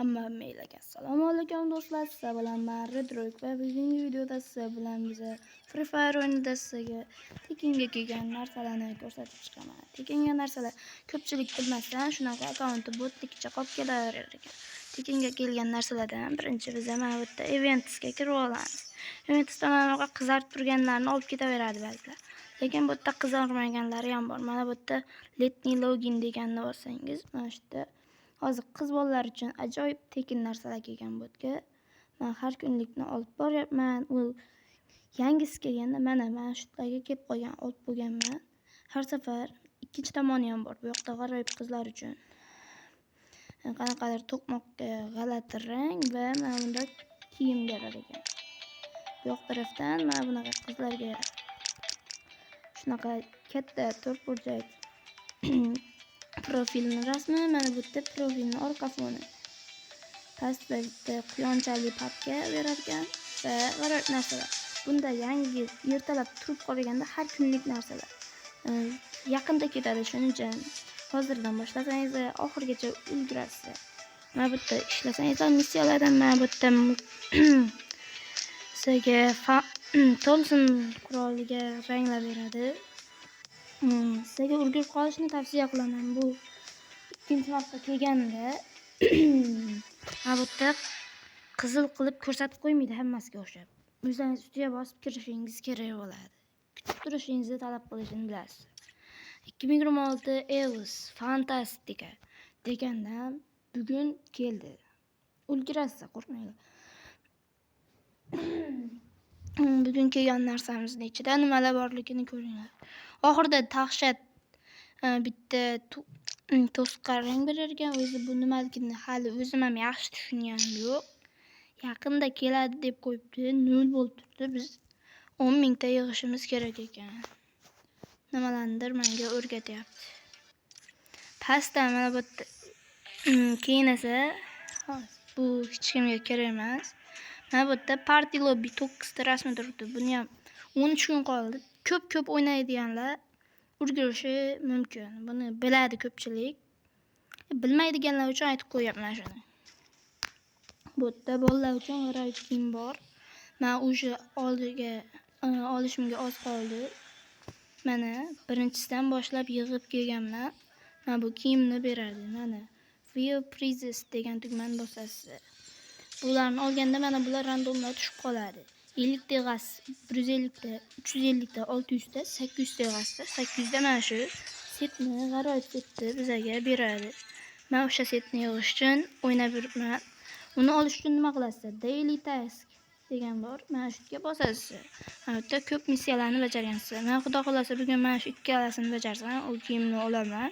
Hamma maylaga assalomu alaykum do'stlar, sizlar bilan men Redrock va bugungi videoda sizlar bilan biza Free Fire o'yinida sizga tekinga kelgan narsalarni ko'rsatib chiqaman. Tekinga narsalar ko'pchilik bilmasdan shunaqa akkaunti botlikcha qolib kelaverar ekan. Tekinga kelgan narsalardan birinchi biza mana bu yerda eventsga kirib olamiz. Eventsda mana bu qizarib turganlarni olib ketaveradi ba'zilar. Lekin bu yerda qizarmaganlari ham bor. Mana bu yerda letniy login deganni bossangiz, mana shu yerda hozir qiz bolalar uchun ajoyib tekin narsalar kelgan bu yerga. Men har kunlikni olib boryapman. U yangisi kelganda mana shu yerga kelib qolgan, olib bo'lganman. Har safar ikkinchi tomoni ham bor. Bu yoqda g'aroyib qizlar uchun qanaqadir to'qmoqqa g'alati rang va mana bunda kiyim berar ekan. Bu yoq tarafdan mana bunaqa qizlarga shunaqa katta to'rtburchak profilni rasmi, mana bu yerda profilni orqa foni. Pastda bitta quyonchali papka berar ekan va g'aroyib narsalar. Bunda yangi ertalab turib qolganda har kunlik narsalar. Yaqinda ketadi, shuning uchun hozirdan boshlasangiz oxirigacha ulgurasiz. Mana bu yerda ishlasangiz missiyalardan mana bu yerda sizga Thompson quroliga ranglar beradi. Sizga ulgurib qolishni tavsiya qilaman. Bu ikkinchi marta kelganda mana bu yerda qizil qilib ko'rsatib qo'ymaydi hammasiga o'xshab. O'zingiz ustiga bosib kirishingiz kerak bo'ladi. Kutib turishingizni talab qilishini bilasiz. 2026 EOS Fantastika degandan bugun keldi. Ulgurasiz, qo'rqmanglar. Bugun kelgan narsamizni ichida nimalar borligini ko'ringlar. Oxirida dahshat bitta to'sqa rang berar ekan. O'zi bu nimaligini hali o'zim ham yaxshi tushunganim yo'q. Yaqinda keladi deb qo'yibdi, 0 bo'lib turibdi. Biz 10 mingta yig'ishimiz kerak ekan. Nimalarnidir menga o'rgatyapti. Pastda mana bu keyin esa bu hech kimga kerak emas. Mana bu yerda party lobby 9 ta rasmi turibdi. Buni ham 13 kun qoldi. Ko'p o'ynaydiganlar ulgurishi mumkin. Buni biladi ko'pchilik. Bilmaydiganlar uchun aytib qo'yapman shuni. Bu yerda bolalar uchun g'aroyib kiyim bor. Men o'sha oldiga olishimga oz qoldi. Mana birinchisidan boshlab yig'ib kelganman. Mana bu kiyimni beradi. Mana View Prizes degan tugmani bosasiz. Bularni olganda mana bular randomdan tushib qoladi. 50 ta g'as, 150 ta, 350 ta, 600 ta, 800 ta g'asda. 800 da mana shu setni, g'aroyib setni bizga beradi. Men o'sha setni yig'ish uchun o'ynab yuribman. Uni olish uchun nima qilasiz? Daily task degan bor. Mana shu yerga bosasiz. Mana bu yerda ko'p missiyalarni bajargansiz. Men xudo xolasa bugun mana shu ikkalasini bajarsam, u kiyimni olaman.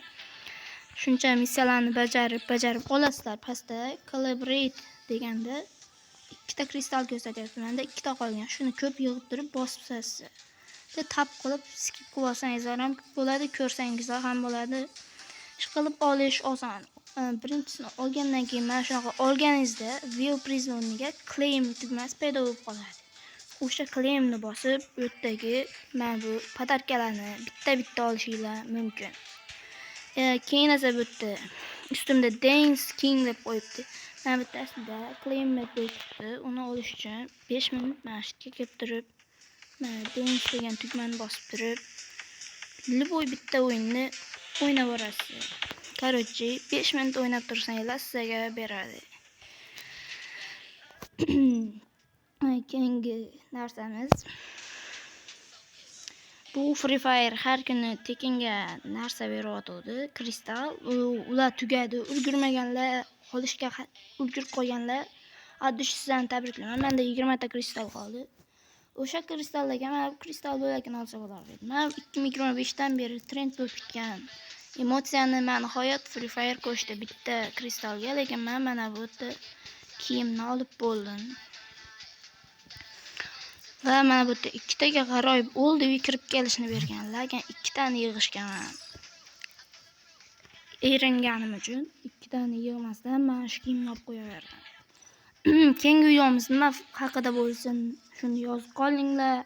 Shuncha missiyalarni bajarib olasizlar. Pastda collaborate deganda ikkita kristal ko'rsatyapti. Menda ikkita qolgan. Shuni ko'p yig'ib turib bosibsiz. Ve tap qilib skip qilib olsangiz ham bo'ladi, ko'rsangiz ham bo'ladi. Ish qilib olish oson. Birinchisini olgandan keyin mana shunaqa olganingizda view prize o'rniga claim tugmasi paydo bo'lib qoladi. O'sha claimni bosib, u yerdagi mana bu podarkalarni bitta olishingiz mumkin. Keyin esa bu yerda ustimda Dance King deb qo'yibdi. Mana bu yerda claim qo'yibdi. Uni olish uchun 5 minut mana shu yerga kelib turib, mana Dance degan tugmani bosib turib, liboy bitta o'yinni o'ynab borasiz. Короче, 5 minut o'ynab tursangiz sizga beradi. Keyingi narsamiz bu Free Fire har kuni tekinga narsa beryotdi. Kristal ular tugadi. Ulgurmaganlar, olishga ulgurib qolganlar addish sizlarni tabriklayman. Menda 20 ta kristal qoldi. O'sha kristallarga mana bu kristal bo'lakini olsa bo'lardi. Men 2025 dan beri trend bo'lib ketgan emotsiyani men nihoyat Free Fire qo'shdi bitta kristalga, lekin men mana bu yerda kiyimni olib bo'ldim. Va mana bu yerda ikkitaga g'aroyib oldiga kirib kelishni bergan, lekin ikkitani yig'ishgan. Eringanim uchun ikkitani yig'masdan men shu kiyimni olib qo'yaverdim. Keyingi videomiz nima haqida bo'lsin, shuni yozib qolinglar.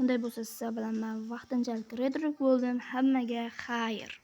Unday bo'lsa sizlar bilan men vaqtinchalik Redrock bo'ldim. Hammaga xayr.